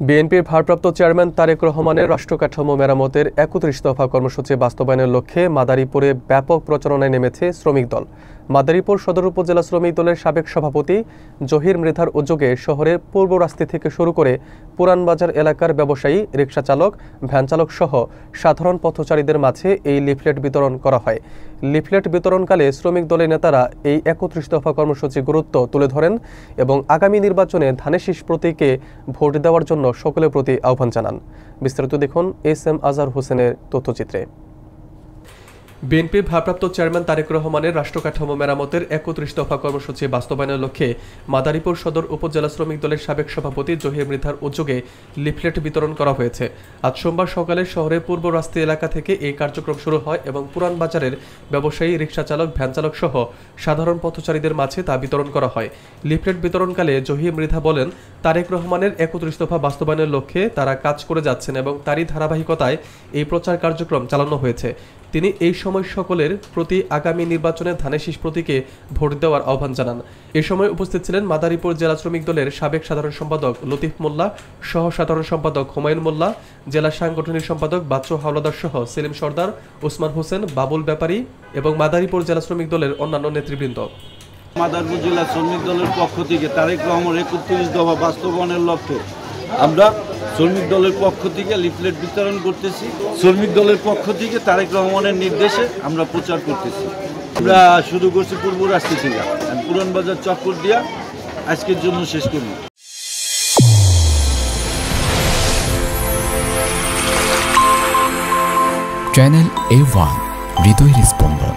বিএনপির ভারপ্রাপ্ত চেয়ারম্যান তারেক রহমানের রাষ্ট্রকাঠামো মেরামতের ৩১ দফা কর্মসূচি বাস্তবায়নের লক্ষ্যে মাদারীপুরে ব্যাপক প্রচারণায় নেমেছে শ্রমিক দল। মাদারীপুর সদর উপজেলা শ্রমিক দলের সাবেক সভাপতি জহির মৃধার উদ্যোগে শহরের পূর্ব রাস্তা থেকে শুরু করে পুরানবাজার এলাকার ব্যবসায়ী, রিকশা চালক, ভ্যান চালক সহ সাধারণ পথচারীদের মাঝে এই লিফলেট বিতরণ করা হয়। লিফলেট বিতরণকালে শ্রমিক দলের নেতারা এই ৩১ দফা কর্মসূচির গুরুত্ব তুলে ধরেন এবং আগামী নির্বাচনে ধানের শীষ প্রতীকে ভোট দেওয়ার জন্য সকলের প্রতি আহ্বান জানান। বিস্তারিত দেখুন এস.এম. আজহার হোসেনের তথ্যচিত্রে। বিএনপির ভারপ্রাপ্ত চেয়ারম্যান তারেক রহমানের রাষ্ট্রকাঠামো মেরামতের ৩১ দফা কর্মসূচি বাস্তবায়নের লক্ষ্যে মাদারীপুর সদর উপজেলা শ্রমিক দলের সাবেক সভাপতি জহির মৃধার উদ্যোগে লিফলেট বিতরণ করা হয়েছে। আজ সোমবার সকালে শহরের পূর্ব রাস্তা এলাকা থেকে এই কার্যক্রম শুরু হয় এবং পুরান বাজারের ব্যবসায়ী, রিকশা চালক, ভ্যান চালক সহ সাধারণ পথচারীদের মাঝে তা বিতরণ করা হয়। লিফলেট বিতরণকালে জহির মৃধা বলেন, তারেক রহমানের ৩১ দফা বাস্তবায়নের লক্ষ্যে তারা কাজ করে যাচ্ছেন এবং তারই ধারাবাহিকতায় এই প্রচার কার্যক্রম চালানো হয়েছে। তিনি এই সময় সকলের প্রতি আগামী নির্বাচনে ধানের শীষ প্রতীকে ভোট দেওয়ার আহ্বান জানান। এ সময় উপস্থিত ছিলেন মাদারীপুর জেলা শ্রমিক দলের সাবেক সাধারণ সম্পাদক লতিফ মোল্লা, সহ সাধারণ সম্পাদক হুমায়ুন মোল্লা, জেলা সাংগঠনিক সম্পাদক বাচ্চু হাওলাদার সহ সেলিম সর্দার, ওসমান হোসেন, বাবুল ব্যাপারী এবং মাদারীপুর জেলা শ্রমিক দলের অন্যান্য নেতৃবৃন্দ। মাদারীপুর জেলা শ্রমিক দলের পক্ষ থেকে তারেক রহমানের ৩১ দফা বাস্তবায়নের লক্ষ্যে আমরা শ্রমিক দলের পক্ষ থেকে লিফলেট বিতরণ করতেছি। শ্রমিক দলের পক্ষ থেকে তারেক রহমানের নির্দেশে আমরা প্রচার করতেছি। আমরা শুরু করছি পূর্ব রাস্তা থেকে, পুরানবাজার চক্কর দিয়া আজকের জন্য শেষ করব। চ্যানেল A1 হৃদয়ের স্পন্দন।